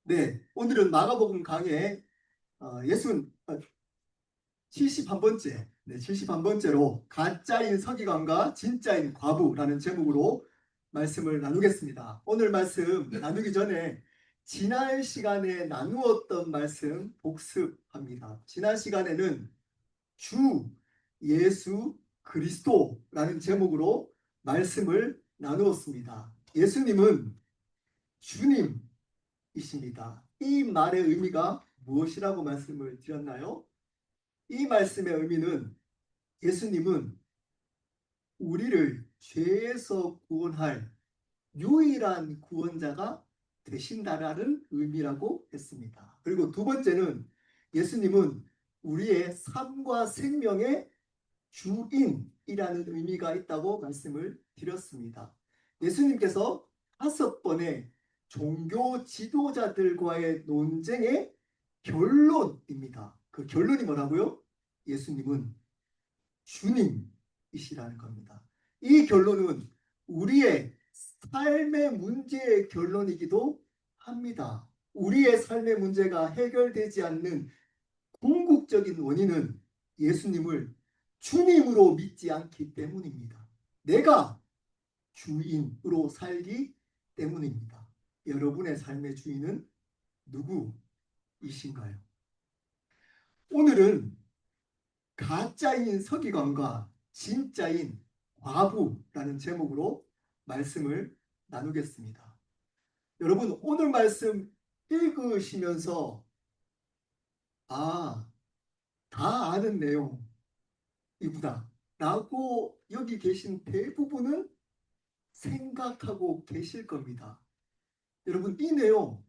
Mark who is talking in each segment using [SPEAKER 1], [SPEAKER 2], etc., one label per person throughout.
[SPEAKER 1] 네, 오늘은 마가복음 강의 71번째, 네, 71번째로 가짜인 서기관과 진짜인 과부라는 제목으로 말씀을 나누겠습니다. 오늘 말씀 나누기 전에 지난 시간에 나누었던 말씀 복습합니다. 지난 시간에는 주 예수 그리스도라는 제목으로 말씀을 나누었습니다. 예수님은 주님 이십니다. 이 말의 의미가 무엇이라고 말씀을 드렸나요? 이 말씀의 의미는 예수님은 우리를 죄에서 구원할 유일한 구원자가 되신다라는 의미라고 했습니다. 그리고 두 번째는 예수님은 우리의 삶과 생명의 주인이라는 의미가 있다고 말씀을 드렸습니다. 예수님께서 5번의 종교 지도자들과의 논쟁의 결론입니다. 그 결론이 뭐라고요? 예수님은 주님이시라는 겁니다. 이 결론은 우리의 삶의 문제의 결론이기도 합니다. 우리의 삶의 문제가 해결되지 않는 궁극적인 원인은 예수님을 주님으로 믿지 않기 때문입니다. 내가 주인으로 살기 때문입니다. 여러분의 삶의 주인은 누구이신가요? 오늘은 가짜인 서기관과 진짜인 과부라는 제목으로 말씀을 나누겠습니다. 여러분, 오늘 말씀 읽으시면서 다 아는 내용이구나 라고 여기 계신 대부분은 생각하고 계실 겁니다. 여러분, 이 내용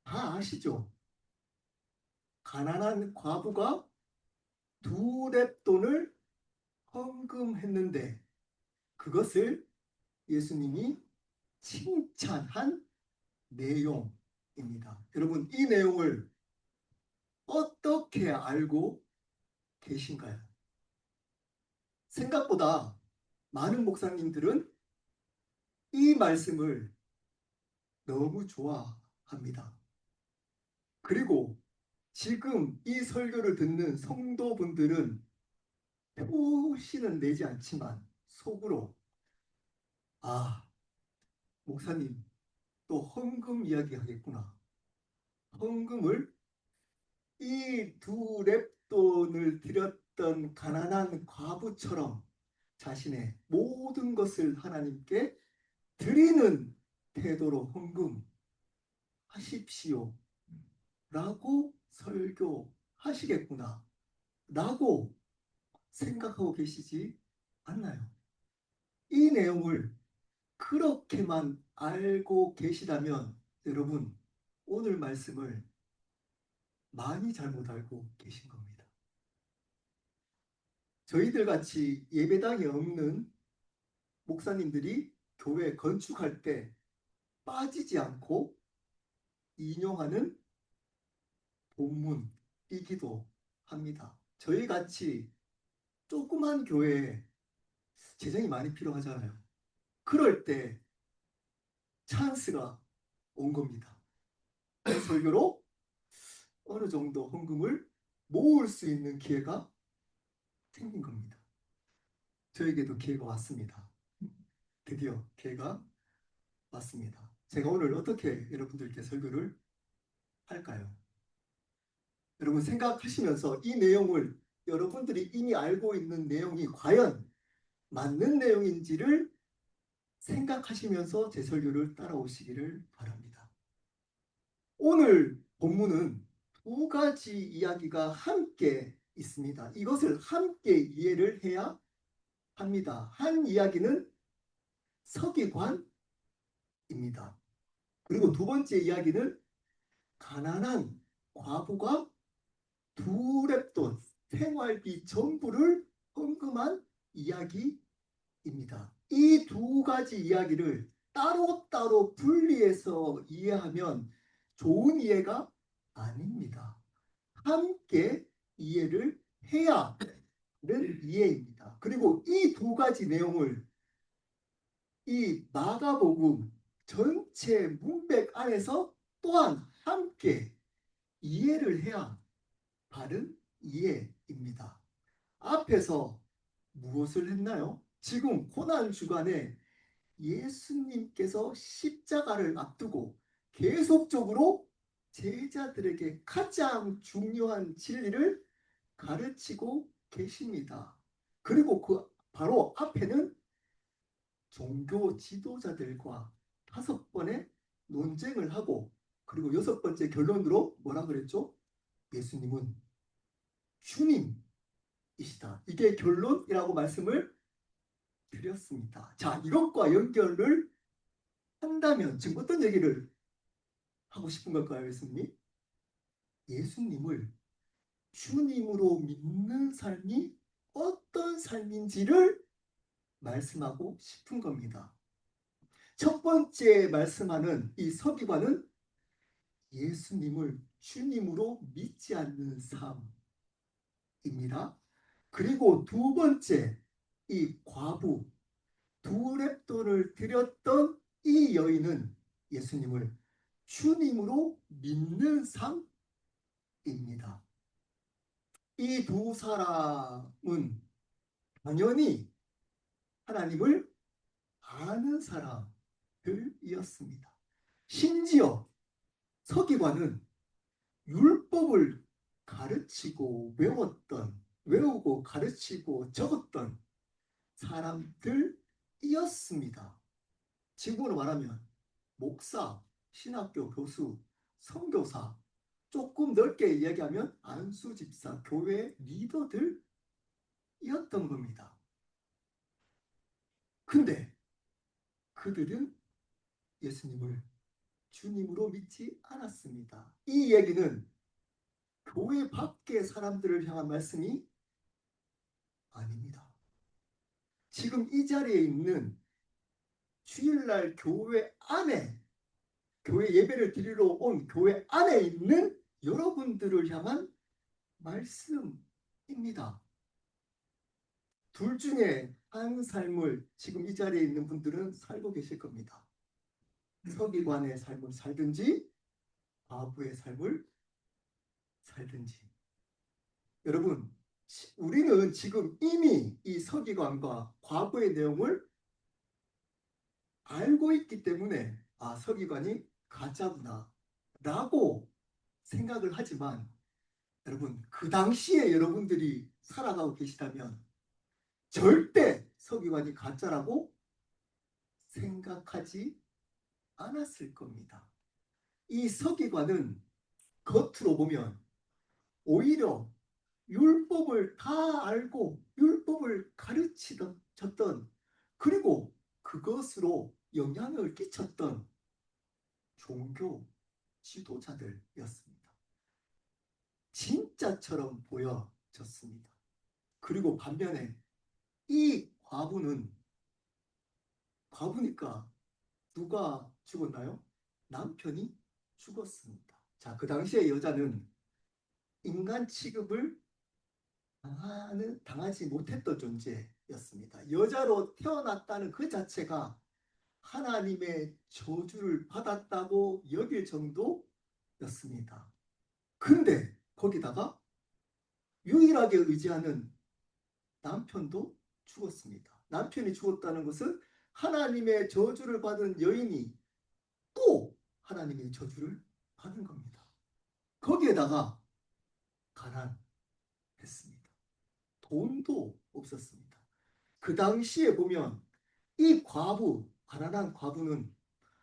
[SPEAKER 1] 다 아시죠? 가난한 과부가 2렙돈을 헌금했는데 그것을 예수님이 칭찬한 내용입니다. 여러분, 이 내용을 어떻게 알고 계신가요? 생각보다 많은 목사님들은 이 말씀을 너무 좋아합니다. 그리고 지금 이 설교를 듣는 성도분들은 표시는 내지 않지만 속으로 목사님 또 헌금 이야기 하겠구나. 헌금을 이 2렙돈을 드렸던 가난한 과부처럼 자신의 모든 것을 하나님께 드리는 태도로 헌금하십시오 라고 설교하시겠구나 라고 생각하고 계시지 않나요? 이 내용을 그렇게만 알고 계시다면 여러분, 오늘 말씀을 많이 잘못 알고 계신 겁니다. 저희들 같이 예배당이 없는 목사님들이 교회 건축할 때 빠지지 않고 인용하는 본문이기도 합니다. 저희 같이 조그만 교회에 재정이 많이 필요하잖아요. 그럴 때 찬스가 온 겁니다. 이 설교로 어느 정도 헌금을 모을 수 있는 기회가 생긴 겁니다. 저에게도 기회가 왔습니다. 드디어 기회가 왔습니다. 제가 오늘 어떻게 여러분들께 설교를 할까요? 여러분 생각하시면서 이 내용을 여러분들이 이미 알고 있는 내용이 과연 맞는 내용인지를 생각하시면서 제 설교를 따라오시기를 바랍니다. 오늘 본문은 2가지 이야기가 함께 있습니다. 이것을 함께 이해를 해야 합니다. 한 이야기는 서기관입니다. 그리고 두 번째 이야기는 가난한 과부가 2렙돈 생활비 전부를 헌금한 이야기입니다. 이 2가지 이야기를 따로따로 분리해서 이해하면 좋은 이해가 아닙니다. 함께 이해를 해야 하는 이해입니다. 그리고 이 2가지 내용을 이 마가복음 전체 문맥 안에서 또한 함께 이해를 해야 바른 이해입니다. 앞에서 무엇을 했나요? 지금 고난 주간에 예수님께서 십자가를 앞두고 계속적으로 제자들에게 가장 중요한 진리를 가르치고 계십니다. 그리고 그 바로 앞에는 종교 지도자들과 5번의 논쟁을 하고, 그리고 6번째 결론으로 뭐라 그랬죠? 예수님은 주님이시다. 이게 결론이라고 말씀을 드렸습니다. 자, 이것과 연결을 한다면 지금 어떤 얘기를 하고 싶은 걸까요, 예수님? 예수님을 주님으로 믿는 삶이 어떤 삶인지를 말씀하고 싶은 겁니다. 첫 번째 말씀하는 이 서기관은 예수님을 주님으로 믿지 않는 삶입니다. 그리고 두 번째, 이 과부, 2렙돈을 드렸던 이 여인은 예수님을 주님으로 믿는 삶입니다. 이 두 사람은 당연히 하나님을 아는 사람들이었습니다. 심지어 서기관은 율법을 가르치고 외우고 가르치고 적었던 사람들이었습니다. 지금으로 말하면 목사, 신학교 교수, 선교사, 조금 넓게 이야기하면 안수 집사, 교회 리더들이었던 겁니다. 근데 그들은 예수님을 주님으로 믿지 않았습니다. 이 얘기는 교회 밖의 사람들을 향한 말씀이 아닙니다. 지금 이 자리에 있는 주일날 교회 안에, 교회 예배를 드리러 온 교회 안에 있는 여러분들을 향한 말씀입니다. 둘 중에 한 삶을 지금 이 자리에 있는 분들은 살고 계실 겁니다. 서기관의 삶을 살든지 과부의 삶을 살든지. 여러분, 우리는 지금 이미 이 서기관과 과부의 내용을 알고 있기 때문에 서기관이 가짜구나 라고 생각을 하지만, 여러분, 그 당시에 여러분들이 살아가고 계시다면 절대 서기관이 가짜라고 생각하지 않았을 겁니다. 이 서기관은 겉으로 보면 오히려 율법을 다 알고 율법을 가르치던, 그리고 그것으로 영향을 끼쳤던 종교 지도자들이었습니다. 진짜처럼 보여졌습니다. 그리고 반면에 이 과부니까 누가 죽었나요? 남편이 죽었습니다. 자, 그 당시에 여자는 인간 취급을 당하지 못했던 존재였습니다. 여자로 태어났다는 그 자체가 하나님의 저주를 받았다고 여길 정도였습니다. 근데 거기다가 유일하게 의지하는 남편도 죽었습니다. 남편이 죽었다는 것은 하나님의 저주를 받은 여인이 또 하나님의 저주를 받은 겁니다. 거기에다가 가난했습니다. 돈도 없었습니다. 그 당시에 보면 이 가난한 과부는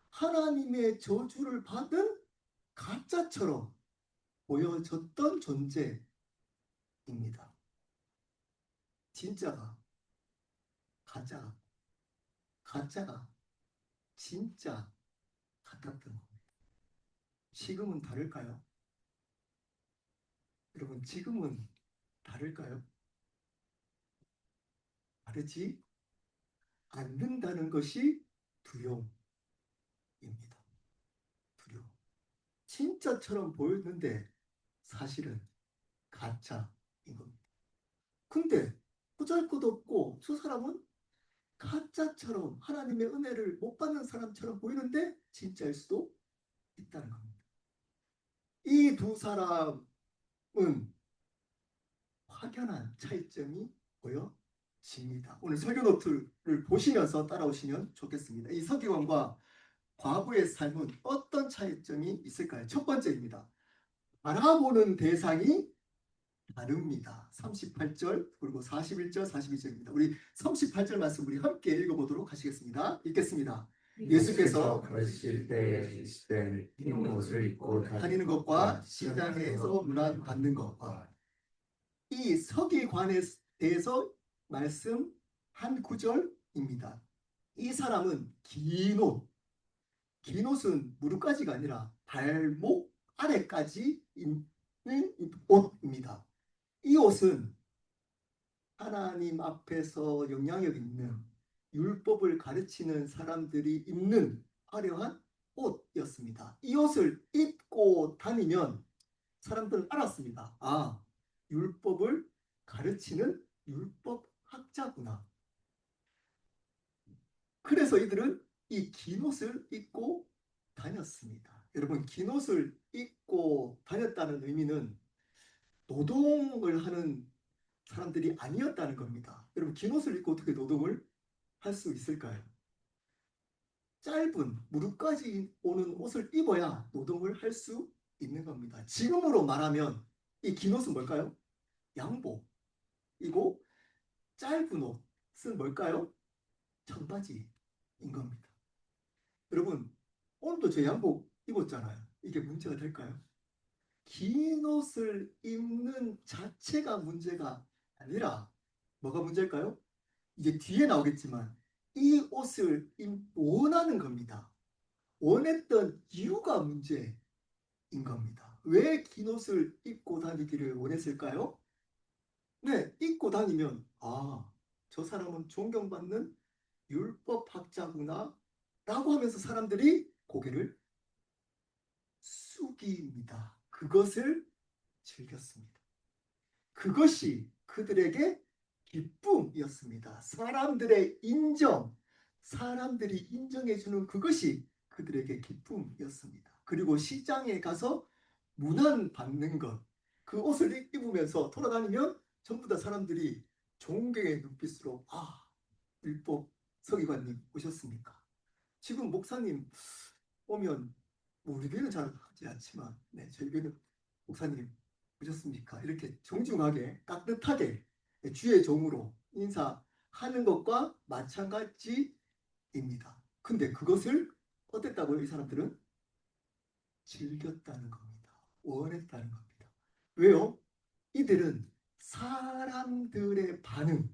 [SPEAKER 1] 하나님의 저주를 받은 가짜처럼 보여졌던 존재입니다. 진짜가 가짜, 가짜가 진짜 같았던 겁니다. 지금은 다를까요? 여러분, 지금은 다를까요? 다르지 않는다는 것이 두려움입니다. 두려움. 진짜처럼 보였는데 사실은 가짜인 겁니다. 근데 보잘것없고 저 사람은 가짜처럼 하나님의 은혜를 못 받는 사람처럼 보이는데 진짜일 수도 있다는 겁니다. 이 두 사람은 확연한 차이점이 보여집니다. 오늘 설교 노트를 보시면서 따라오시면 좋겠습니다. 이 서기관과 과부의 삶은 어떤 차이점이 있을까요? 첫 번째입니다. 바라보는 대상이 다릅니다. 38절 그리고 41절 42절입니다. 우리 38절 말씀 우리 함께 읽어보도록 하시겠습니다. 읽겠습니다. 예수께서
[SPEAKER 2] 걸으실 때에 있을 흰 옷을 입고
[SPEAKER 1] 다니는 것과 시장에서 문안 받는 것과 이 서기관에 대해서 말씀한 구절입니다. 이 사람은 긴 옷은 무릎까지가 아니라 발목 아래까지 있는 옷입니다. 이 옷은 하나님 앞에서 영향력 있는 율법을 가르치는 사람들이 입는 화려한 옷이었습니다. 이 옷을 입고 다니면 사람들은 알았습니다. 아, 율법을 가르치는 율법학자구나. 그래서 이들은 이 긴 옷을 입고 다녔습니다. 여러분, 긴 옷을 입고 다녔다는 의미는 노동을 하는 사람들이 아니었다는 겁니다. 여러분, 긴 옷을 입고 어떻게 노동을 할 수 있을까요? 짧은 무릎까지 오는 옷을 입어야 노동을 할 수 있는 겁니다. 지금으로 말하면 이 긴 옷은 뭘까요? 양복이고 짧은 옷은 뭘까요? 청바지인 겁니다. 여러분, 오늘도 제 양복 입었잖아요. 이게 문제가 될까요? 긴 옷을 입는 자체가 문제가 아니라 뭐가 문제일까요? 이제 뒤에 나오겠지만 이 옷을 원하는 겁니다. 원했던 이유가 문제인 겁니다. 왜 긴 옷을 입고 다니기를 원했을까요? 네, 입고 다니면 아, 저 사람은 존경받는 율법학자구나 라고 하면서 사람들이 고개를 숙입니다. 그것을 즐겼습니다. 그것이 그들에게 기쁨이었습니다. 사람들이 인정해주는 그것이 그들에게 기쁨이었습니다. 그리고 시장에 가서 문안 받는 것, 그 옷을 입으면서 돌아다니면 전부 다 사람들이 존경의 눈빛으로 아, 율법 서기관님 오셨습니까? 지금 목사님 오면 뭐 우리 교회는 잘 하지 않지만 네, 저희 교회는 목사님 오셨습니까? 이렇게 정중하게 따뜻하게 주의 종으로 인사하는 것과 마찬가지입니다. 근데 그것을 어땠다고요? 이 사람들은 즐겼다는 겁니다. 원했다는 겁니다. 왜요? 이들은 사람들의 반응,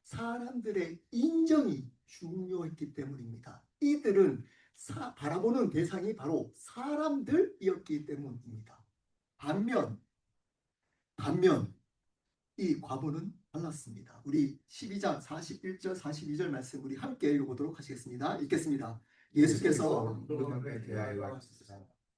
[SPEAKER 1] 사람들의 인정이 중요했기 때문입니다. 이들은 바라보는 대상이 바로 사람들이었기 때문입니다. 반면 이 과부는 달랐습니다. 우리 12장 41절 42절 말씀 우리 함께 읽어보도록 하시겠습니다. 읽겠습니다. 예수께서
[SPEAKER 2] 헌금함에 대하여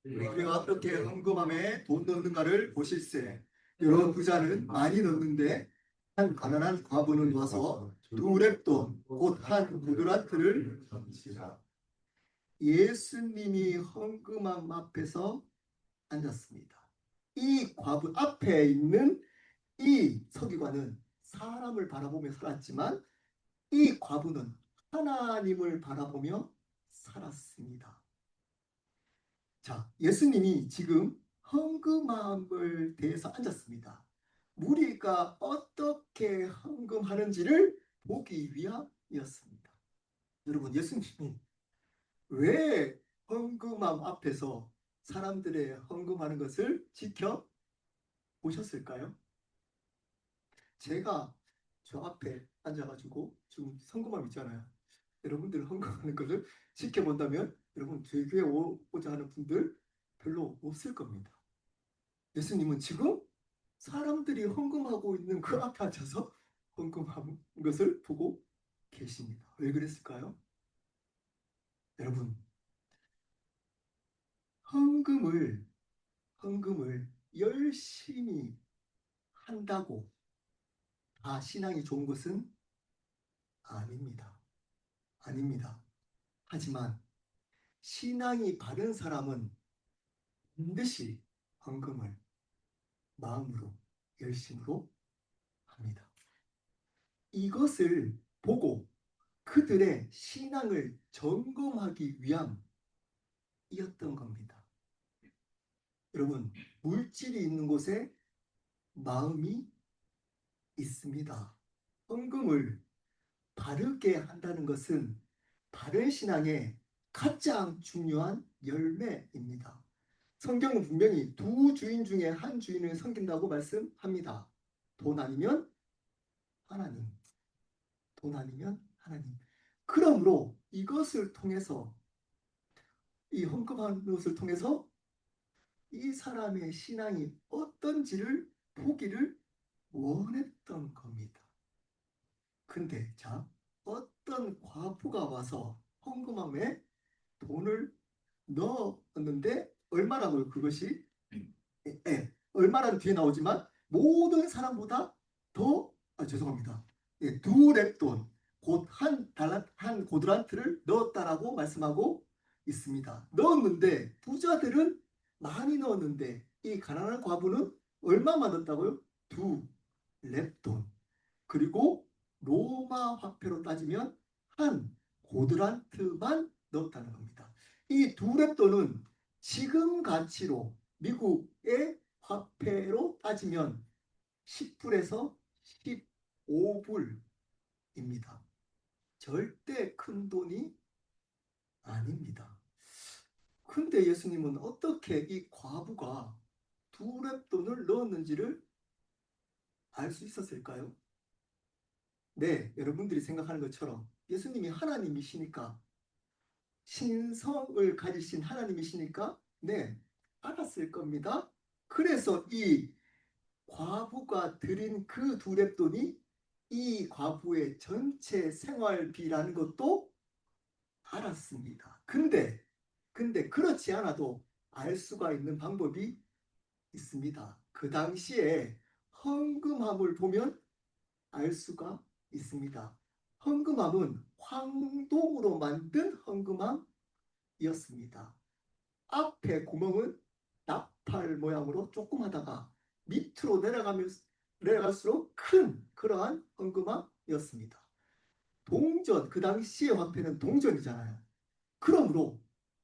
[SPEAKER 1] 우리가 어떻게 헌금함에 돈 넣는가를 보실세. 여러 부자는 많이 넣는데 한 가난한 과부는 와서 두 랩돈 곧 한 구두란트를
[SPEAKER 2] 던지라.
[SPEAKER 1] 예수님이 헌금함 앞에서 앉았습니다. 이 과부 앞에 있는 이 서기관은 사람을 바라보며 살았지만 이 과부는 하나님을 바라보며 살았습니다. 자, 예수님이 지금 헌금함을 대해서 앉았습니다. 무리가 어떻게 헌금하는지를 보기 위함이었습니다. 여러분, 예수님이 왜 헌금함 앞에서 사람들의 헌금하는 것을 지켜보셨을까요? 제가 저 앞에 앉아가지고 지금 헌금함 있잖아요. 여러분들 헌금하는 것을 지켜본다면 여러분 저희 교회 오자 하는 분들 별로 없을 겁니다. 예수님은 지금 사람들이 헌금하고 있는 그 앞에 앉아서 헌금하는 것을 보고 계십니다. 왜 그랬을까요? 여러분, 헌금을 열심히 한다고 다 신앙이 좋은 것은 아닙니다. 아닙니다. 하지만 신앙이 바른 사람은 반드시 헌금을 마음으로 열심으로 합니다. 이것을 보고 그들의 신앙을 점검하기 위함이었던 겁니다. 여러분, 물질이 있는 곳에 마음이 있습니다. 헌금을 바르게 한다는 것은 바른 신앙의 가장 중요한 열매입니다. 성경은 분명히 두 주인 중에 한 주인을 섬긴다고 말씀합니다. 돈 아니면 하나님, 돈 아니면 하나님. 그러므로 이것을 통해서, 이 헌금하는 것을 통해서 이 사람의 신앙이 어떤지를 보기를 원했던 겁니다. 근데 자, 어떤 과부가 와서 헌금함에 돈을 넣었는데 얼마라고요? 그것이 얼마라는 뒤에 나오지만 모든 사람보다 더 죄송합니다. 두 렙돈 곧 한 고드란트를 넣었다라고 말씀하고 있습니다. 넣었는데 부자들은 많이 넣었는데 이 가난한 과부는 얼마만 넣었다고요? 두 렙돈. 그리고 로마 화폐로 따지면 한 고드란트만 넣었다는 겁니다. 이 두 렙돈은 지금 가치로 미국의 화폐로 따지면 10불에서 15불입니다. 절대 큰 돈이 아닙니다. 근데 예수님은 어떻게 이 과부가 두 렙돈을 넣었는지를 알 수 있었을까요? 네, 여러분들이 생각하는 것처럼 예수님이 하나님이시니까, 신성을 가지신 하나님이시니까 네, 알았을 겁니다. 그래서 이 과부가 드린 그 두 렙돈이 이 과부의 전체 생활비라는 것도 알았습니다. 근데 그렇지 않아도 알 수가 있는 방법이 있습니다. 그 당시에 헌금함을 보면 알 수가 있습니다. 헌금함은 황동으로 만든 헌금함이었습니다. 앞에 구멍은 나팔 모양으로 조그마다가 밑으로 내려갈수록 큰 그러한 헌금함이었습니다. 동전, 그 당시의 화폐는 동전이잖아요. 그러므로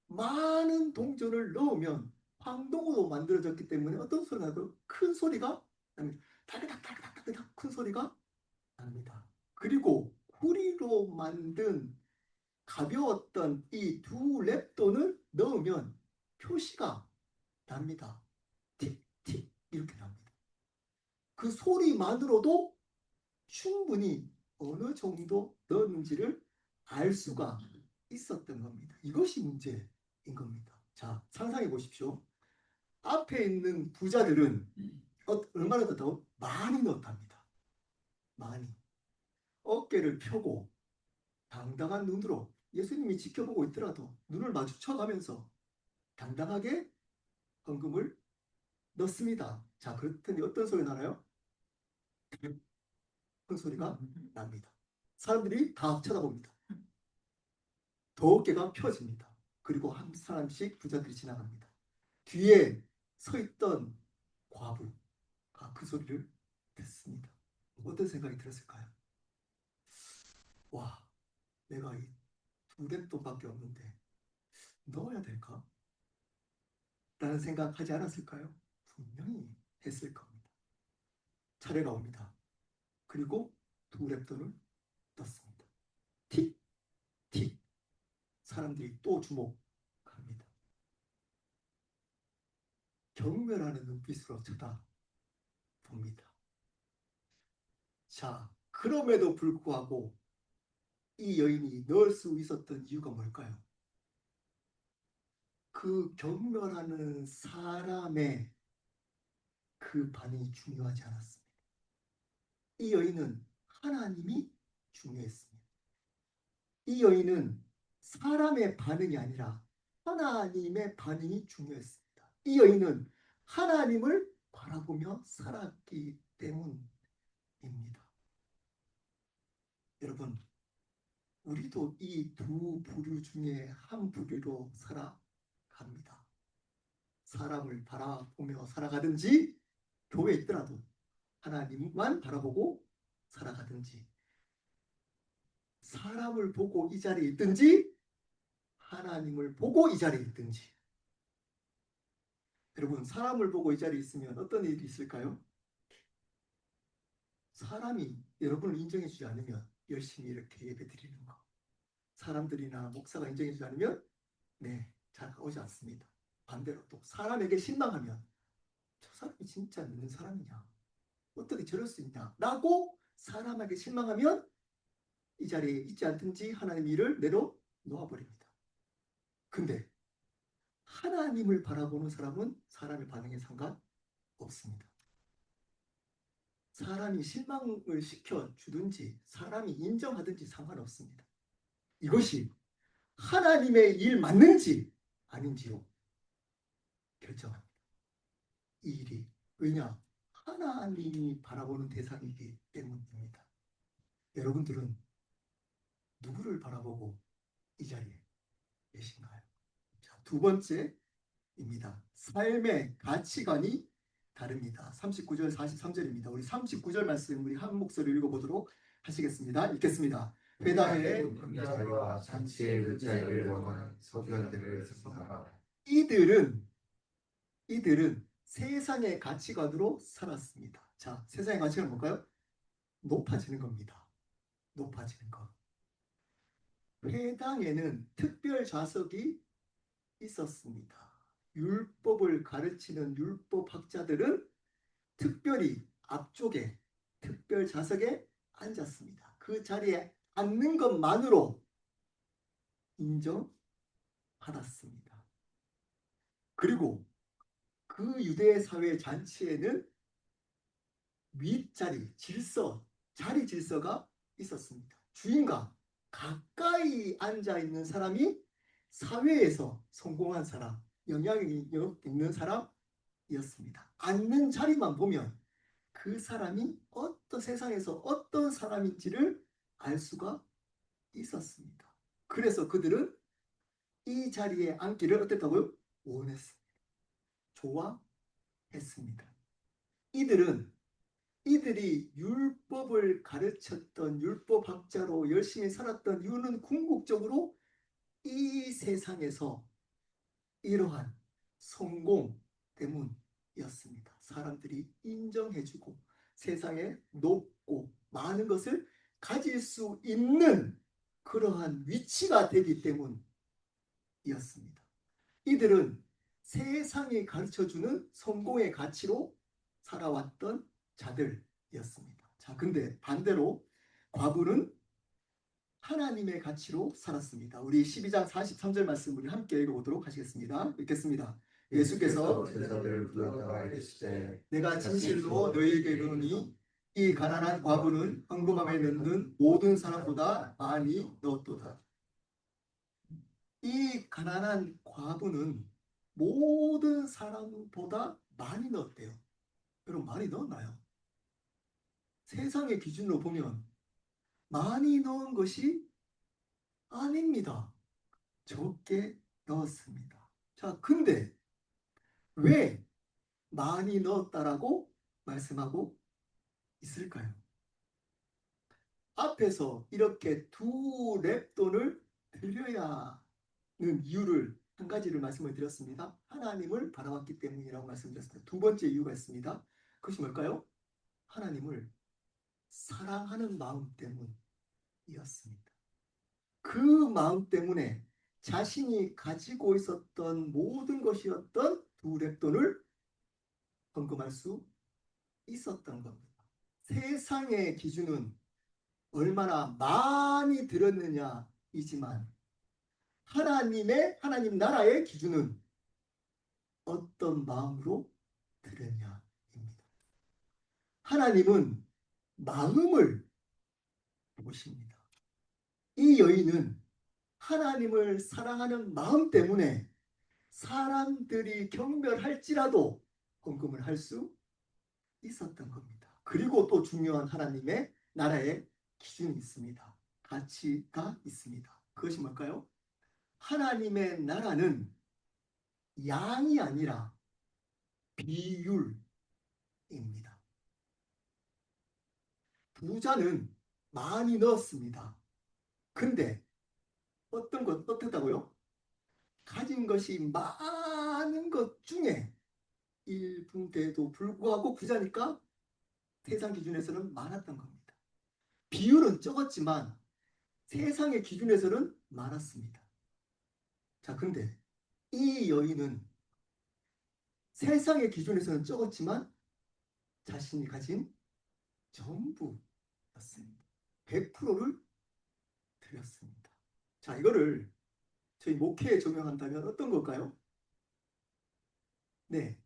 [SPEAKER 1] 많은 동전을 넣으면 황동으로 만들어졌기 때문에 어떤 소리가 나요? 큰 소리가 납니다. 다그닥다그닥다그닥 큰 소리가 납니다. 그리고 구리로 만든 가벼웠던 이 두 랩돈을 넣으면 표시가 납니다. 틱틱 이렇게 납니다. 그 소리만으로도 충분히 어느 정도 넣었는지를 알 수가 있었던 겁니다. 이것이 문제인 겁니다. 자, 상상해 보십시오. 앞에 있는 부자들은 얼마나 넣었다고? 많이 넣었답니다. 많이. 어깨를 펴고 당당한 눈으로 예수님이 지켜보고 있더라도 눈을 마주쳐가면서 당당하게 헌금을 넣습니다. 자, 그랬더니 어떤 소리 나나요? 큰 소리가 납니다. 사람들이 다 쳐다봅니다. 더 어깨가 펴집니다. 그리고 한 사람씩 부자들이 지나갑니다. 뒤에 서 있던 과부가 그 소리를 듣습니다. 어떤 생각이 들었을까요? 와, 내가 이 두 갯돈밖에 없는데 넣어야 될까? 라는 생각하지 않았을까요? 분명히 했을 겁니다. 차례가 옵니다. 그리고 두 랩돈을 넣습니다. 틱, 틱. 사람들이 또 주목합니다. 경멸하는 눈빛으로 쳐다봅니다. 자, 그럼에도 불구하고 이 여인이 넣을 수 있었던 이유가 뭘까요? 그 경멸하는 사람의 그 반응이 중요하지 않았습니다. 이 여인은 하나님이 중요했습니다. 이 여인은 사람의 반응이 아니라 하나님의 반응이 중요했습니다. 이 여인은 하나님을 바라보며 살았기 때문입니다. 여러분, 우리도 이 두 부류 중에 한 부류로 살아갑니다. 사람을 바라보며 살아가든지, 교회에 있더라도 하나님만 바라보고 살아가든지, 사람을 보고 이 자리에 있든지 하나님을 보고 이 자리에 있든지. 여러분, 사람을 보고 이 자리에 있으면 어떤 일이 있을까요? 사람이 여러분을 인정해 주지 않으면 열심히 이렇게 예배 드리는 거, 사람들이나 목사가 인정해 주지 않으면 네, 잘 오지 않습니다. 반대로 또 사람에게 실망하면 저 사람이 진짜 믿는 사람이냐, 어떻게 저럴 수 있냐 라고 사람에게 실망하면 이 자리에 있지 않든지 하나님 일을 내려놓아 버립니다. 근데 하나님을 바라보는 사람은 사람의 반응에 상관없습니다. 사람이 실망을 시켜주든지 사람이 인정하든지 상관없습니다. 이것이 하나님의 일 맞는지 아닌지로 결정합니다. 이 일이. 왜냐? 하나님이 바라보는 대상이기 때문입니다. 여러분들은 누구를 바라보고 이 자리에 계신가요? 자, 두 번째입니다. 삶의 가치관이 다릅니다. 39절 43절입니다. 우리 39절 말씀 우리 한 목소리 읽어보도록 하시겠습니다. 읽겠습니다. 회당에
[SPEAKER 2] 자유와 잔치의 의자를 원하는 서기관들을 생각하라.
[SPEAKER 1] 이들은 세상의 가치관으로 살았습니다. 자, 세상의 가치관은 뭘까요? 높아지는 겁니다. 높아지는 것. 회당에는 특별 좌석이 있었습니다. 율법을 가르치는 율법학자들은 특별히 앞쪽에 특별 좌석에 앉았습니다. 그 자리에 앉는 것만으로 인정받았습니다. 그리고 그 유대 사회 잔치에는 윗자리, 자리 질서가 있었습니다. 주인과 가까이 앉아 있는 사람이 사회에서 성공한 사람, 영향력 있는 사람이었습니다. 앉는 자리만 보면 그 사람이 세상에서 어떤 사람인지를 알 수가 있었습니다. 그래서 그들은 이 자리에 앉기를 어땠다고요? 원했습니다. 좋아했습니다. 이들이 율법을 가르쳤던 율법학자로 열심히 살았던 이유는 궁극적으로 이 세상에서 이러한 성공 때문이었습니다. 사람들이 인정해주고 세상에 높고 많은 것을 가질 수 있는 그러한 위치가 되기 때문이었습니다. 이들은 세상이 가르쳐주는 성공의 가치로 살아왔던 자들이었습니다. 자, 근데 반대로 과부는 하나님의 가치로 살았습니다. 우리 12장 43절 말씀 우리 함께 읽어보도록 하시겠습니다. 읽겠습니다. 예수께서
[SPEAKER 2] 제자들을 불렀다가 이르시되
[SPEAKER 1] 내가 진실로 너희에게 이르노니 이 가난한 과부는 헌금함에 넣는 모든 사람보다 많이 넣었도다. 이 가난한 과부는 모든 사람보다 많이 넣었대요. 여러분, 많이 넣었나요? 세상의 기준으로 보면 많이 넣은 것이 아닙니다. 적게 넣었습니다. 자, 근데 왜 많이 넣었다라고 말씀하고 있을까요? 앞에서 이렇게 두 렙돈을 드려야 하는 이유를 한 가지를 말씀을 드렸습니다. 하나님을 바라봤기 때문이라고 말씀드렸습니다. 두 번째 이유가 있습니다. 그것이 뭘까요? 하나님을 사랑하는 마음 때문이었습니다. 그 마음 때문에 자신이 가지고 있었던 모든 것이었던 두 렙돈을 헌금할 수 있었던 겁니다. 세상의 기준은 얼마나 많이 들었느냐이지만 하나님 나라의 기준은 어떤 마음으로 들었냐입니다. 하나님은 마음을 보십니다. 이 여인은 하나님을 사랑하는 마음 때문에 사람들이 경멸할지라도 헌금을 할 수 있었던 겁니다. 그리고 또 중요한 하나님의 나라의 기준이 있습니다. 가치가 있습니다. 그것이 뭘까요? 하나님의 나라는 양이 아니라 비율입니다. 부자는 많이 넣었습니다. 근데 어떤 것 어떻다고요? 가진 것이 많은 것 중에 일부인데도 불구하고 부자니까 세상 기준에서는 많았던 겁니다. 비율은 적었지만 세상의 기준에서는 많았습니다. 자, 근데 이 여인은 세상의 기준에서는 적었지만 자신이 가진 전부였습니다. 100%를 드렸습니다. 자, 이거를 저희 목회에 적용한다면 어떤 걸까요? 네,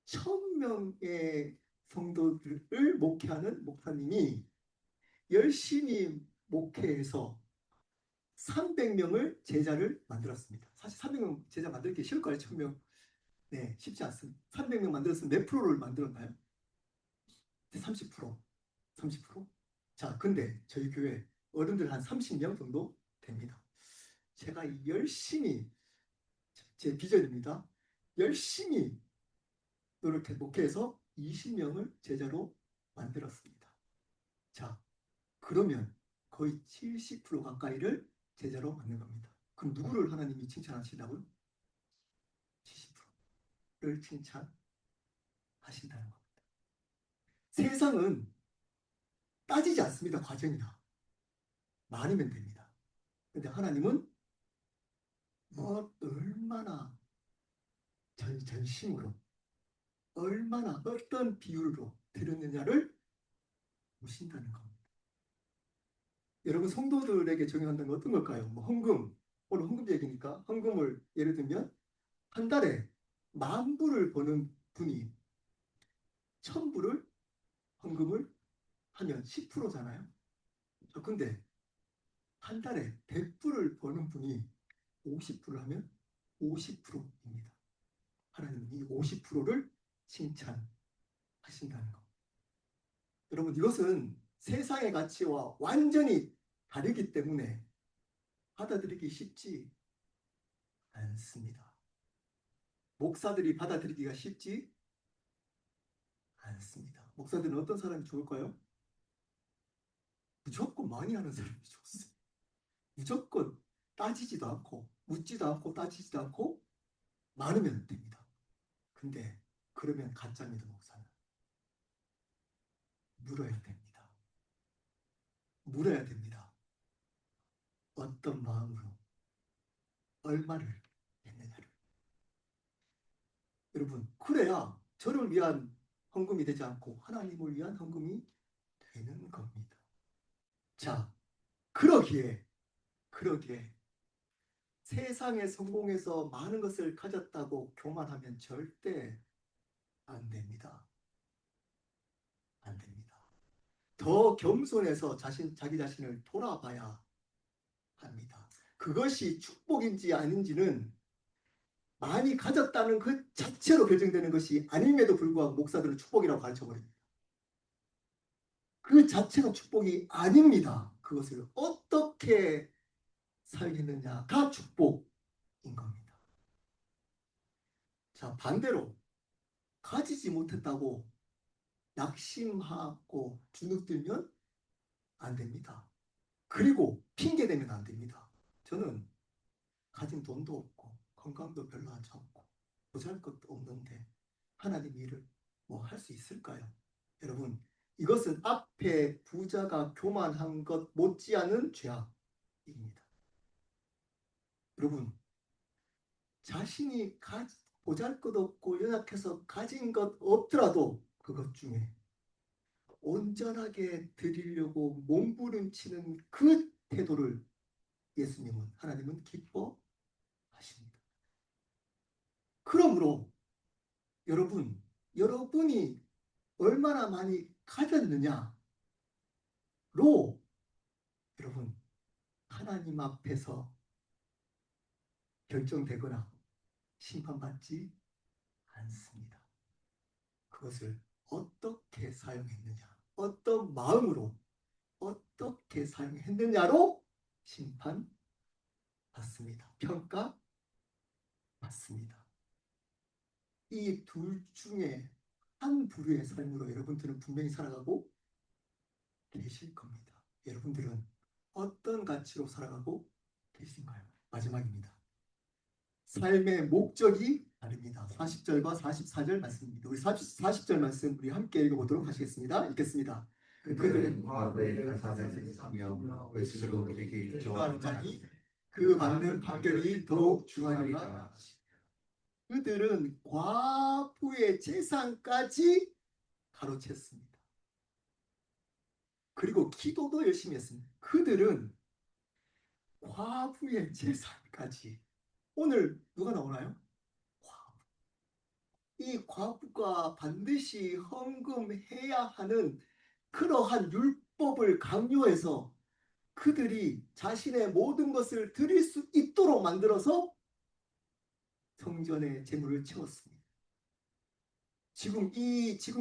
[SPEAKER 1] 1000명의 성도들을 목회하는 목사님이 열심히 목회해서 300명을 제자를 만들었습니다. 사실 300명 제자 만들기 쉬울 거예요. 1000명. 네, 쉽지 않습니다. 300명 만들었으면 몇 프로를 만들었나요? 30%. 30%? 자, 근데 저희 교회 어른들 한 30명 정도 됩니다. 제가 열심히, 제 비전입니다. 열심히 노력해 목회해서 20명을 제자로 만들었습니다. 자, 그러면 거의 70% 가까이를 제자로 만든 겁니다. 그럼 누구를 하나님이 칭찬하신다고요? 70%를 칭찬하신다는 겁니다. 세상은 따지지 않습니다. 과정이다. 많으면 됩니다. 근데 하나님은 얼마나 전심으로, 얼마나 어떤 비율로 드렸느냐를 보신다는 겁니다. 여러분 성도들에게 적용한다는 건 어떤 걸까요? 뭐 헌금, 오늘 헌금 얘기니까 헌금을 예를 들면 한 달에 10,000불을 버는 분이 1,000불을 헌금을 하면 10%잖아요. 근데 한 달에 100불을 버는 분이 50불을 하면 50%입니다. 하나님은 이 50%를 칭찬하신다는 것. 여러분 이것은 세상의 가치와 완전히 다르기 때문에 받아들이기 쉽지 않습니다. 목사들이 받아들이기가 쉽지 않습니다. 목사들은 어떤 사람이 좋을까요? 무조건 많이 하는 사람이 좋습니다. 무조건 따지지도 않고 묻지도 않고 따지지도 않고 많으면 됩니다. 근데 그러면 가짜 믿음 목사는 물어야 됩니다. 물어야 됩니다. 어떤 마음으로 얼마를 했느냐를. 여러분 그래야 저를 위한 헌금이 되지 않고 하나님을 위한 헌금이 되는 겁니다. 자, 그러기에 세상에 성공해서 많은 것을 가졌다고 교만하면 절대 안 됩니다. 안 됩니다. 더 겸손해서 자기 자신을 돌아봐야 합니다. 그것이 축복인지 아닌지는 많이 가졌다는 그 자체로 결정되는 것이 아님에도 불구하고 목사들은 축복이라고 가르쳐버립니다. 그 자체가 축복이 아닙니다. 그것을 어떻게 살겠느냐가 축복인 겁니다. 자, 반대로 가지지 못했다고 낙심하고 주눅들면 안 됩니다. 그리고 핑계대면 안 됩니다. 저는 가진 돈도 없고 건강도 별로 안 좋고 보잘것도 없는데 하나님 일을 뭐 할 수 있을까요? 여러분 이것은 앞에 부자가 교만한 것 못지않은 죄악입니다. 여러분 자신이 보잘것없고 연약해서 가진 것 없더라도 그것 중에 온전하게 드리려고 몸부림치는 그 태도를 예수님은 하나님은 기뻐하십니다. 그러므로 여러분이 얼마나 많이 가졌느냐로 여러분 하나님 앞에서 결정되거나 심판받지 않습니다. 그것을 어떻게 사용했느냐, 어떤 마음으로 어떻게 사용했느냐로 심판받습니다. 평가받습니다. 이 둘 중에 한 부류의 삶으로 여러분들은 분명히 살아가고 계실 겁니다. 여러분들은 어떤 가치로 살아가고 계신가요? 마지막입니다. 삶의 목적이 다릅니다. 40절과 44절 말씀입니다. 우리 40절 말씀 우리 함께 읽어보도록 하시겠습니다. 읽겠습니다.
[SPEAKER 2] 그들은 과거의 가사를 사며 외스로 우리에게
[SPEAKER 1] 좋아하는
[SPEAKER 2] 좋아하는
[SPEAKER 1] 자니
[SPEAKER 2] 자니
[SPEAKER 1] 그 받는 판결이 더욱 중하리라.
[SPEAKER 2] 중하리라.
[SPEAKER 1] 그들은 과부의 재산까지 가로챘습니다. 그리고 기도도 열심히 했습니다. 그들은 과부의 재산까지. 오늘 누가 나오나요? 과부. 이 과부가 반드시 헌금해야 하는 그러한 율법을 강요해서 그들이 자신의 모든 것을 드릴 수 있도록 만들어서 성전의 재물을 채웠습니다. 지금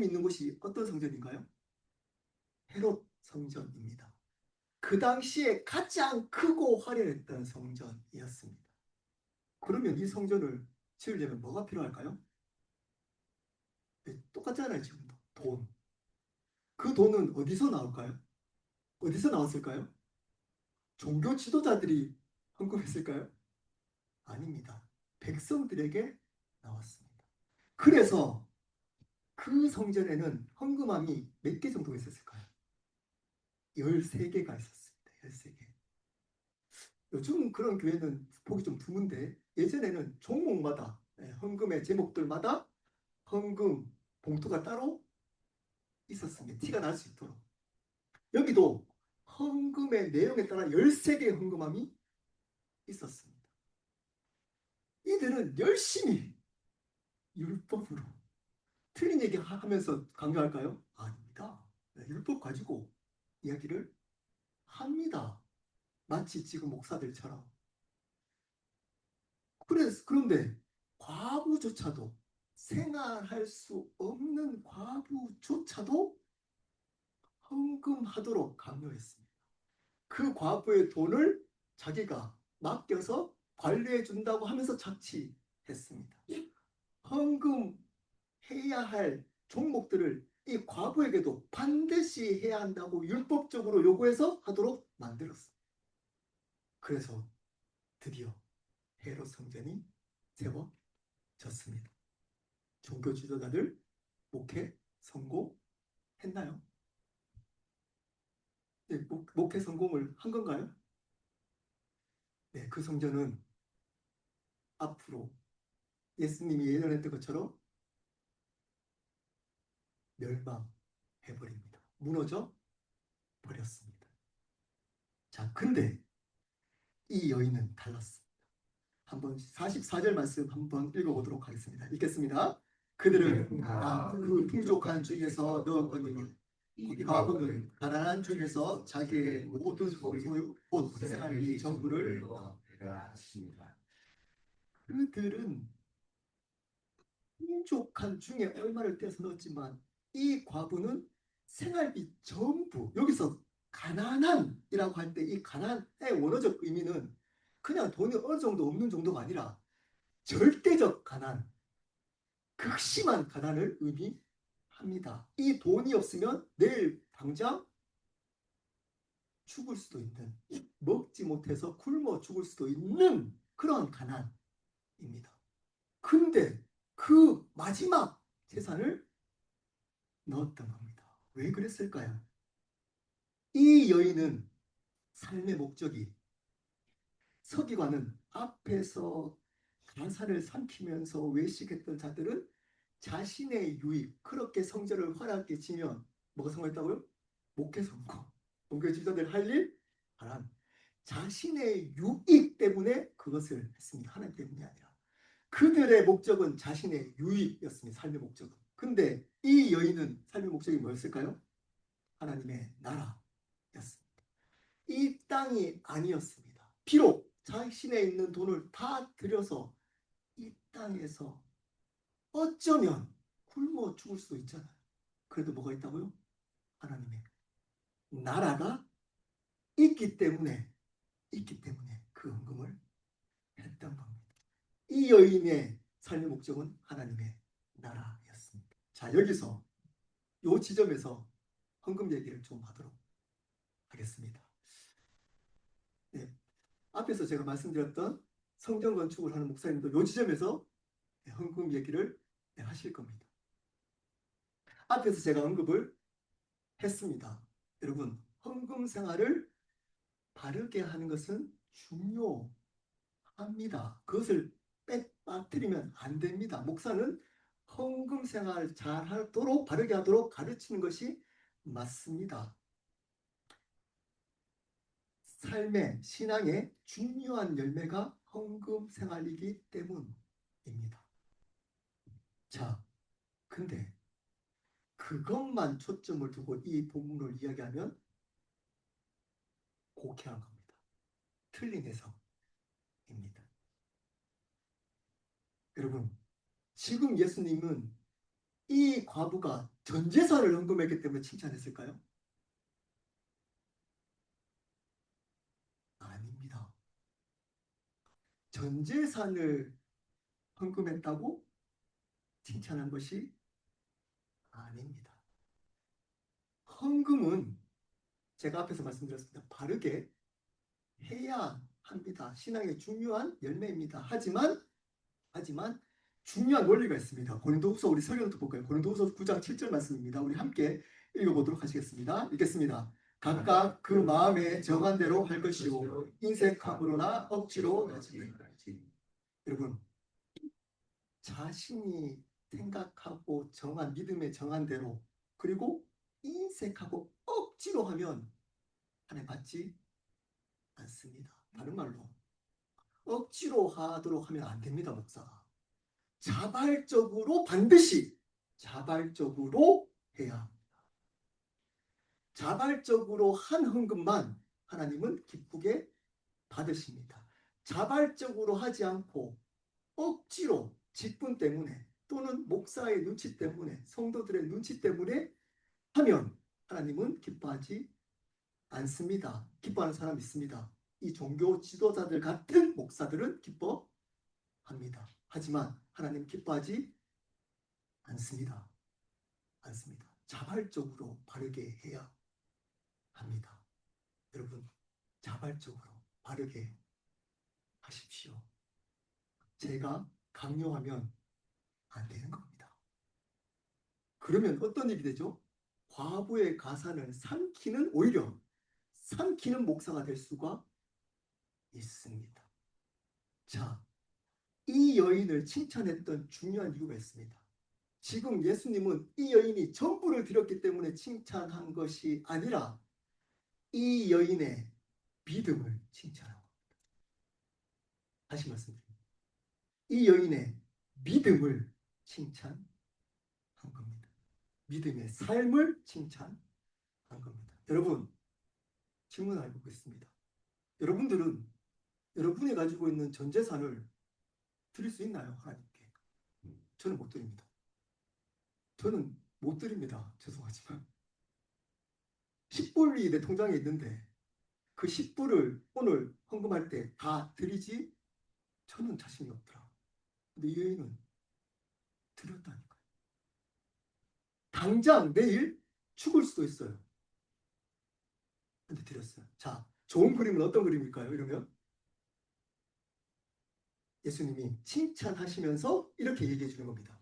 [SPEAKER 1] 있는 곳이 어떤 성전인가요? 헤롯 성전입니다. 그 당시에 가장 크고 화려했던 성전이었습니다. 그러면 이 성전을 지으려면 뭐가 필요할까요? 네, 똑같잖아요, 지금도. 돈. 그 돈은 어디서 나올까요? 어디서 나왔을까요? 종교 지도자들이 헌금했을까요? 아닙니다. 백성들에게 나왔습니다. 그래서 그 성전에는 헌금함이 몇 개 정도 있었을까요? 13개가 있었습니다. 13개. 요즘 그런 교회는 보기 좀 드문데 예전에는 종목마다 헌금의 제목들마다 헌금 봉투가 따로 있었습니다. 티가 날 수 있도록. 여기도 헌금의 내용에 따라 13개의 헌금함이 있었습니다. 이들은 열심히 율법으로 틀린 얘기 하면서 강요할까요? 아닙니다. 율법 가지고 이야기를 합니다. 마치 지금 목사들처럼. 그런데 과부조차도 생활할 수 없는 과부조차도 헌금하도록 강요했습니다. 그 과부의 돈을 자기가 맡겨서 관리해 준다고 하면서 착취했습니다. 헌금해야 할 종목들을 이 과부에게도 반드시 해야 한다고 율법적으로 요구해서 하도록 만들었습니다. 그래서 드디어 헤롯 성전이 세워졌습니다. 종교 지도자들 목회 성공했나요? 네, 목회 성공을 한 건가요? 네, 그 성전은 앞으로 예수님이 예언했던 것처럼 멸망해버립니다. 무너져 버렸습니다. 자, 근데 이 여인은 달랐습니다. 한번 44절 말씀 한번 읽어보도록 하겠습니다. 읽겠습니다. 그들은 그 풍족한 중에서 넣었거니와 과부는 가난한 중에서 자기의 모든 소유 곧 생활비 전부를
[SPEAKER 2] 하십니다.
[SPEAKER 1] 그들은 풍족한 중에 얼마를 떼서 넣었지만 이 과부는 생활비 전부 여기서 가난한이라고 할 때 이 가난의 원어적 의미는 그냥 돈이 어느 정도 없는 정도가 아니라 절대적 가난, 극심한 가난을 의미합니다. 이 돈이 없으면 내일 당장 죽을 수도 있는, 먹지 못해서 굶어 죽을 수도 있는 그런 가난입니다. 근데 그 마지막 재산을 넣었던 겁니다. 왜 그랬을까요? 이 여인은 삶의 목적이 서기관은 앞에서 가사를 삼키면서 외식했던 자들은 자신의 유익, 그렇게 성전을 허락해 지면 뭐가 성공했다고요? 목회 성공. 종교 지도자들 할 일, 바람. 자신의 유익 때문에 그것을 했습니다. 하나님 때문이 아니라. 그들의 목적은 자신의 유익이었습니다. 삶의 목적은. 근데 이 여인은 삶의 목적이 뭐였을까요? 하나님의 나라였습니다. 이 땅이 아니었습니다. 비록 자신에 있는 돈을 다 들여서 이 땅에서 어쩌면 굶어 죽을 수도 있잖아요. 그래도 뭐가 있다고요? 하나님의 나라가 있기 때문에 그 헌금을 했던 겁니다. 이 여인의 삶의 목적은 하나님의 나라였습니다. 자, 여기서 요 지점에서 헌금 얘기를 좀 하도록 하겠습니다. 네, 앞에서 제가 말씀드렸던 성전 건축을 하는 목사님도 요 지점에서 헌금 얘기를 하실 겁니다. 앞에서 제가 언급을 했습니다. 여러분, 헌금 생활을 바르게 하는 것은 중요합니다. 그것을 빠뜨리면 안 됩니다. 목사는 헌금 생활 잘 하도록 바르게 하도록 가르치는 것이 맞습니다. 삶의 신앙의 중요한 열매가 헌금 생활이기 때문입니다. 자, 근데 그것만 초점을 두고 이 본문을 이야기하면 곡해한 겁니다. 틀린 해석입니다. 여러분, 지금 예수님은 이 과부가 전 재산을 헌금했기 때문에 칭찬했을까요? 아닙니다. 전 재산을 헌금했다고 칭찬한 것이 아닙니다. 헌금은 제가 앞에서 말씀드렸습니다. 바르게 해야 합니다. 신앙의 중요한 열매입니다. 하지만 중요한 원리가 있습니다. 고린도후서 우리 설교부터 볼까요? 고린도후서 9장 7절 말씀입니다. 우리 함께 읽어보도록 하시겠습니다. 읽겠습니다. 각각 그 마음에 정한 대로 할 것이요 인색함으로나 억지로 하지 말지. 여러분, 자신이 생각하고 정한 믿음에 정한 대로 그리고 인색하고 억지로 하면 하나님 받지 않습니다. 다른 말로 억지로 하도록 하면 안 됩니다, 목사가. 반드시 자발적으로 해야 합니다. 자발적으로 한 헌금만 하나님은 기쁘게 받으십니다. 자발적으로 하지 않고 억지로 직분 때문에 또는 목사의 눈치 때문에 성도들의 눈치 때문에 하면 하나님은 기뻐하지 않습니다. 기뻐하는 사람 있습니다. 이 종교 지도자들 같은 목사들은 기뻐합니다. 하지만 하나님 기뻐하지 않습니다. 자발적으로 바르게 해야 합니다. 여러분, 자발적으로 바르게 하십시오. 제가 강요하면 안 되는 겁니다. 그러면 어떤 일이 되죠? 과부의 가산을 오히려 삼키는 목사가 될 수가 있습니다. 자, 이 여인을 칭찬했던 중요한 이유가 있습니다. 지금 예수님은 이 여인이 전부를 드렸기 때문에 칭찬한 것이 아니라 이 여인의 믿음을 칭찬한 겁니다. 다시 말씀드립니다. 이 여인의 믿음을 칭찬한 겁니다. 믿음의 삶을 칭찬한 겁니다. 여러분, 질문을 해보겠습니다. 여러분들은 여러분이 가지고 있는 전 재산을 드릴 수 있나요? 하나님께. 저는 못 드립니다. 저는 못 드립니다. 죄송하지만. 10불이 내 통장에 있는데 그 10불을 오늘 헌금할 때 다 드리지 저는 자신이 없더라. 근데 이 여인은 드렸다니까요. 당장 내일 죽을 수도 있어요. 근데 드렸어요. 자, 좋은 그림은 어떤 그림일까요? 이러면 예수님이 칭찬하시면서 이렇게 얘기해 주는 겁니다.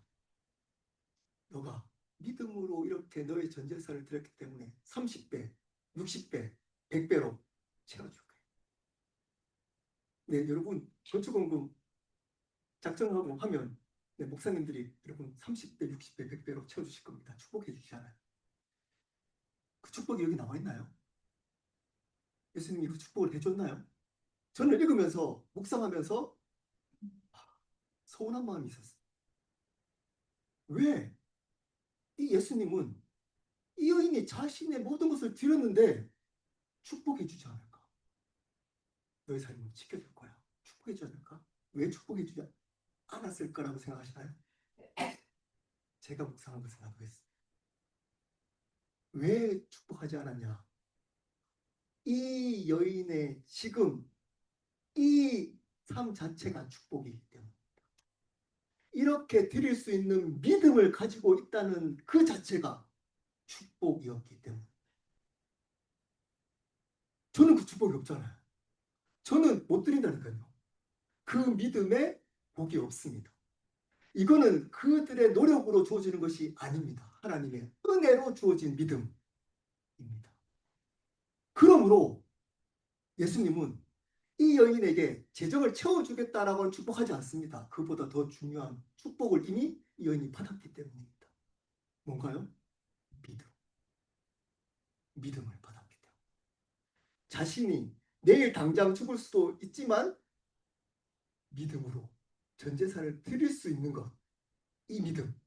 [SPEAKER 1] 너가 믿음으로 이렇게 너의 전 재산을 드렸기 때문에 30배, 60배, 100배로 채워줄 거예요. 네, 여러분 건축원금 작정하고 하면 네, 목사님들이 여러분 30배, 60배, 100배로 채워주실 겁니다. 축복해 주시잖아요. 그 축복이 여기 나와 있나요? 예수님이 그 축복을 해줬나요? 저는 읽으면서 묵상하면서 서운한 마음이 있었어요. 왜? 이 예수님은 이 여인이 자신의 모든 것을 드렸는데 축복해 주지 않을까? 너의 삶을 지켜줄 거야. 축복해 주지 않을까? 왜 축복해 주지 않았을 거라고 생각하시나요? 제가 묵상하면서 나도 했어요. 왜 축복하지 않았냐? 이 여인의 지금 이 삶 자체가 축복이기 때문에 이렇게 드릴 수 있는 믿음을 가지고 있다는 그 자체가 축복이었기 때문에 저는 그 축복이 없잖아요. 저는 못 드린다니까요. 그 믿음에 복이 없습니다. 이거는 그들의 노력으로 주어지는 것이 아닙니다. 하나님의 은혜로 주어진 믿음입니다. 그러므로 예수님은 이 여인에게 재정을 채워주겠다라고 축복하지 않습니다. 그보다 더 중요한 축복을 이미 이 여인이 받았기 때문입니다. 뭔가요? 믿음. 믿음을 받았기 때문에. 자신이 내일 당장 죽을 수도 있지만 믿음으로 전 재산을 드릴 수 있는 것. 이 믿음.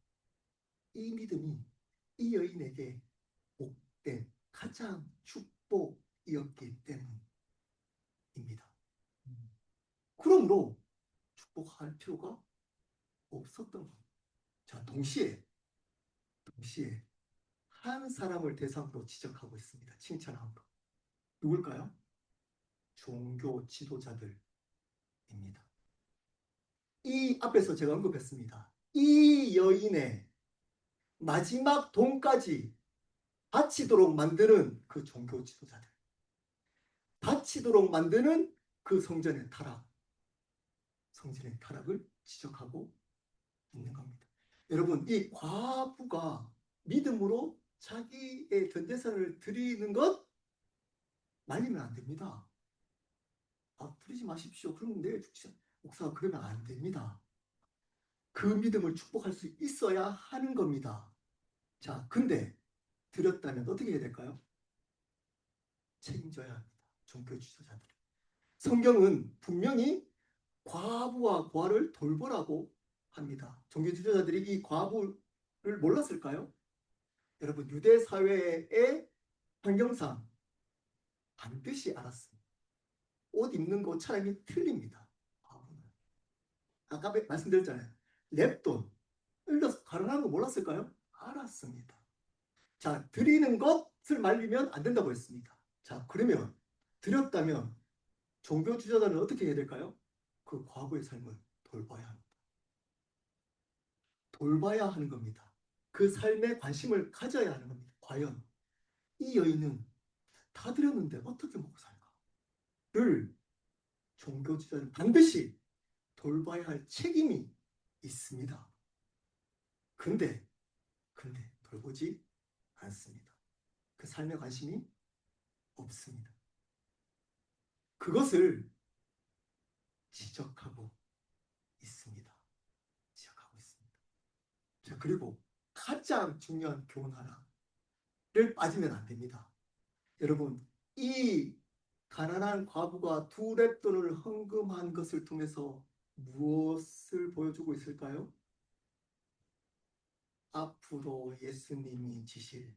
[SPEAKER 1] 이 믿음이 이 여인에게 복된 가장 축복이었기 때문입니다. 그러므로 축복할 필요가 없었던 겁니다. 자, 동시에 한 사람을 대상으로 지적하고 있습니다. 칭찬함으로. 누굴까요? 종교 지도자들입니다. 이 앞에서 제가 언급했습니다. 이 여인의 마지막 돈까지 바치도록 만드는 그 종교 지도자들. 바치도록 만드는 그 성전의 타락을 지적하고 있는 겁니다. 여러분, 이 과부가 믿음으로 자기의 전재산을 드리는 것 말리면 안 됩니다. 드리지 마십시오. 그러면 내일 죽지. 목사가 그러면 안 됩니다. 그 믿음을 축복할 수 있어야 하는 겁니다. 자, 근데 드렸다면 어떻게 해야 될까요? 책임져야 합니다. 종교 지도자들이. 성경은 분명히 과부와 고아를 돌보라고 합니다. 종교 지도자들이 이 과부를 몰랐을까요? 여러분, 유대 사회의 환경상 반드시 알았습니다. 옷 입는 거 차림이 틀립니다. 과부는. 아까 말씀드렸잖아요. 랩돈, 흘려서 가난한 거 몰랐을까요? 알았습니다. 자, 드리는 것을 말리면 안 된다고 했습니다. 자, 그러면 드렸다면 종교 지도자는 어떻게 해야 될까요? 그 과부의 삶을 돌봐야 합니다. 돌봐야 하는 겁니다. 그 삶에 관심을 가져야 하는 겁니다. 과연 이 여인은 다 드렸는데 어떻게 먹고 살까?를 종교 지도자는 반드시 돌봐야 할 책임이 있습니다. 근데 돌보지 않습니다. 그 삶에 관심이 없습니다. 그것을 지적하고 있습니다. 자, 그리고 가장 중요한 교훈 하나를 빠지면 안 됩니다. 여러분, 이 가난한 과부가 두 렙돈을 헌금한 것을 통해서 무엇을 보여주고 있을까요? 앞으로 예수님이 지실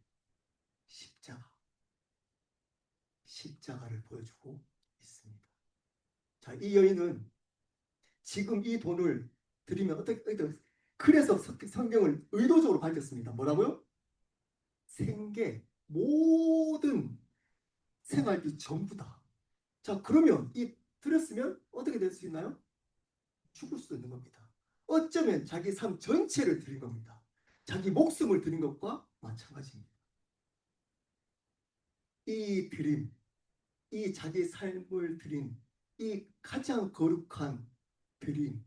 [SPEAKER 1] 십자가를 보여주고 있습니다. 자, 이 여인은 지금 이 돈을 드리면 어떻게 그래서 성경을 의도적으로 밝혔습니다. 뭐라고요? 생계, 모든 생활비 전부다. 자, 그러면 이 드렸으면 어떻게 될 수 있나요? 죽을 수도 있는 겁니다. 어쩌면 자기 삶 전체를 드린 겁니다. 자기 목숨을 드린 것과 마찬가지입니다. 이 드림, 이 자기 삶을 드린 이 가장 거룩한 드림이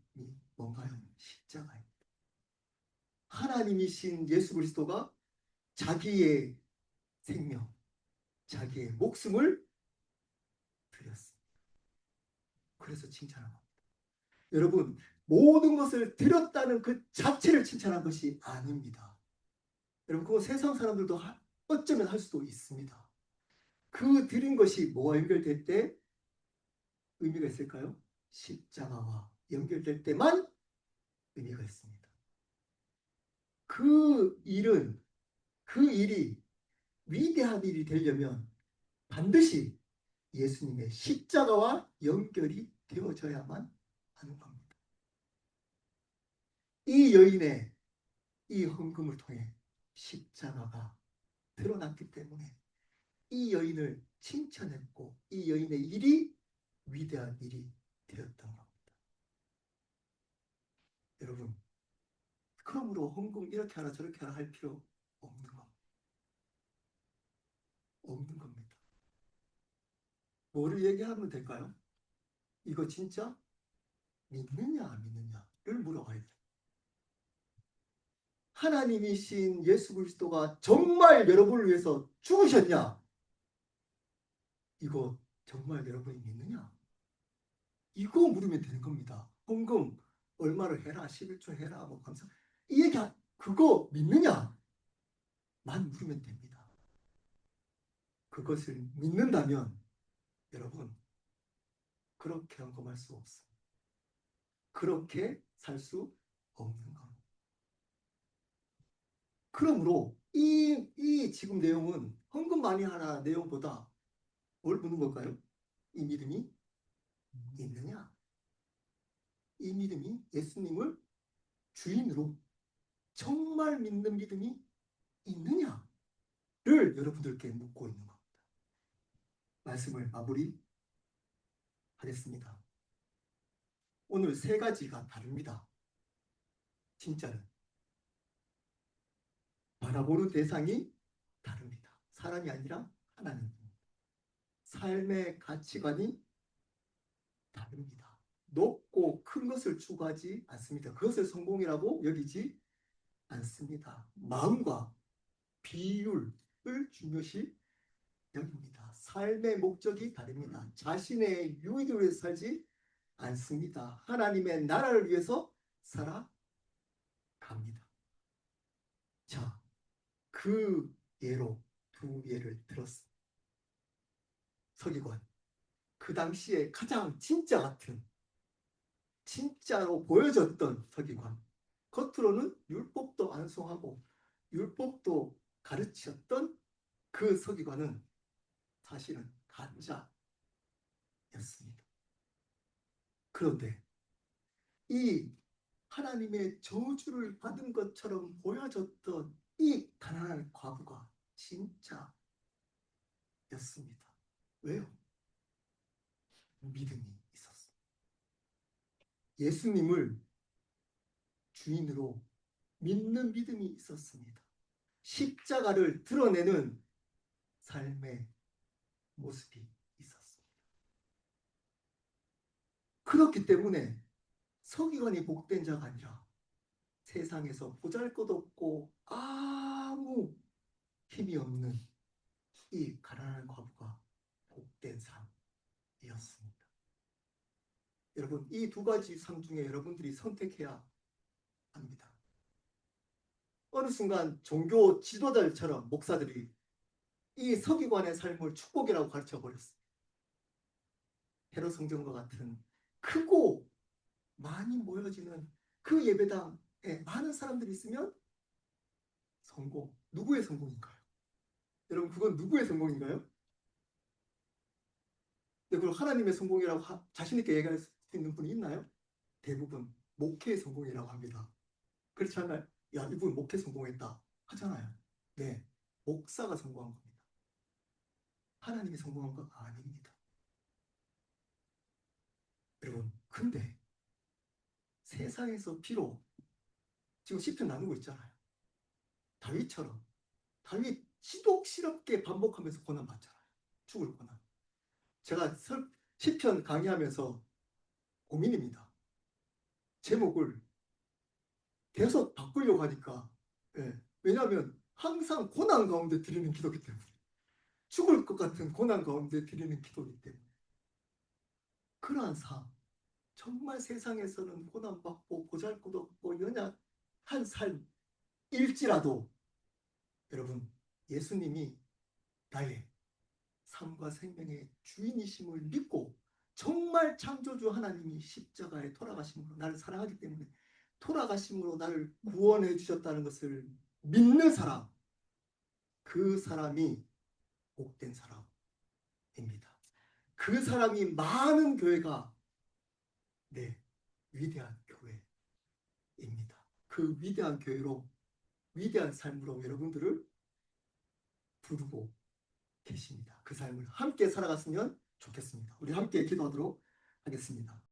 [SPEAKER 1] 뭔가요? 십자가입니다. 하나님이신 예수 그리스도가 자기의 생명, 자기의 목숨을 드렸습니다. 그래서 칭찬한 겁니다. 여러분, 모든 것을 드렸다는 그 자체를 칭찬한 것이 아닙니다. 여러분, 그거 세상 사람들도 어쩌면 할 수도 있습니다. 그 드린 것이 뭐와 연결될 때 의미가 있을까요? 십자가와 연결될 때만 의미가 있습니다. 그 일이 위대한 일이 되려면 반드시 예수님의 십자가와 연결이 되어져야만 하는 겁니다. 이 여인의 이 헌금을 통해 십자가가 드러났기 때문에 이 여인을 칭찬했고 이 여인의 일이 위대한 일이 되었던 겁니다. 여러분, 그러므로 헌금 이렇게 하라 저렇게 하라 할 필요 없는 겁니다. 없는 겁니다. 뭐를 얘기하면 될까요? 이거 진짜 믿느냐 안 믿느냐를 물어봐야 돼요. 하나님이신 예수 그리스도가 정말 여러분을 위해서 죽으셨냐? 이거 정말 여러분이 믿느냐? 이거 물으면 되는 겁니다. 헌금 얼마를 해라, 11조 해라, 뭐 감사. 이 얘기 그거 믿느냐? 만 물으면 됩니다. 그것을 믿는다면 여러분 그렇게 헌금할 수 없습니다. 그렇게 살 수 없는 겁니다. 그러므로 이 지금 내용은 헌금 많이 하라 내용보다 뭘 묻는 걸까요? 이 믿음이 있느냐? 이 믿음이 예수님을 주인으로 정말 믿는 믿음이 있느냐를 여러분들께 묻고 있는 겁니다. 말씀을 마무리하겠습니다. 오늘 세 가지가 다릅니다. 진짜는 바라보는 대상이 다릅니다. 사람이 아니라 하나님입니다. 삶의 가치관이 다릅니다. 높고 큰 것을 추구하지 않습니다. 그것을 성공이라고 여기지 않습니다. 마음과 비율을 중요시 여깁니다. 삶의 목적이 다릅니다. 자신의 유익을 위해서 살지 않습니다. 하나님의 나라를 위해서 살아갑니다. 자, 그 예로 두 예를 들었습니다. 서기관, 그 당시에 가장 진짜 같은 진짜로 보여졌던 서기관, 겉으로는 율법도 안송하고 율법도 가르쳤던 그 서기관은 사실은 가짜였습니다. 그런데 이 하나님의 저주를 받은 것처럼 보여졌던 이 가난한 과부가 진짜였습니다. 왜요? 믿음이 있었습니다. 예수님을 주인으로 믿는 믿음이 있었습니다. 십자가를 드러내는 삶의 모습이 있었습니다. 그렇기 때문에 서기관이 복된 자가 아니라 세상에서 보잘것없고 아무 힘이 없는 이 가난한 과부가 복된 삶이었습니다. 여러분, 이 두 가지 삶 중에 여러분들이 선택해야 합니다. 어느 순간 종교 지도자들처럼 목사들이 이 서기관의 삶을 축복이라고 가르쳐 버렸어요. 헤롯 성전과 같은 크고 많이 모여지는 그 예배당에 많은 사람들이 있으면 성공. 누구의 성공인가요? 여러분, 그건 누구의 성공인가요? 네, 그걸 하나님의 성공이라고 자신 있게 얘기할 수 있는 분이 있나요? 대부분 목회의 성공이라고 합니다. 그렇지 않나요? 야, 이분 목회 성공했다 하잖아요. 네, 목사가 성공한 겁니다. 하나님이 성공한 거 아닙니다. 여러분, 근데 세상에서 비록 지금 시편 나누고 있잖아요. 다윗처럼 다윗 지독스럽게 반복하면서 고난 받잖아요. 죽을 고난. 제가 시편 강의하면서 고민입니다. 제목을 계속 바꾸려고 하니까 왜냐하면 항상 고난 가운데 드리는 기도기 때문에 죽을 것 같은 고난 가운데 드리는 기도기 때문에 그러한 삶 정말 세상에서는 고난받고 보잘것없고 연약한 삶일지라도 여러분 예수님이 나의 삶과 생명의 주인이심을 믿고 정말 창조주 하나님이 십자가에 돌아가심으로 나를 사랑하기 때문에 돌아가심으로 나를 구원해 주셨다는 것을 믿는 사람, 그 사람이 복된 사람입니다. 그 사람이 많은 교회가 위대한 교회입니다. 그 위대한 교회로 위대한 삶으로 여러분들을 부르고 계십니다. 그 삶을 함께 살아갔으면 좋겠습니다. 우리 함께 기도하도록 하겠습니다.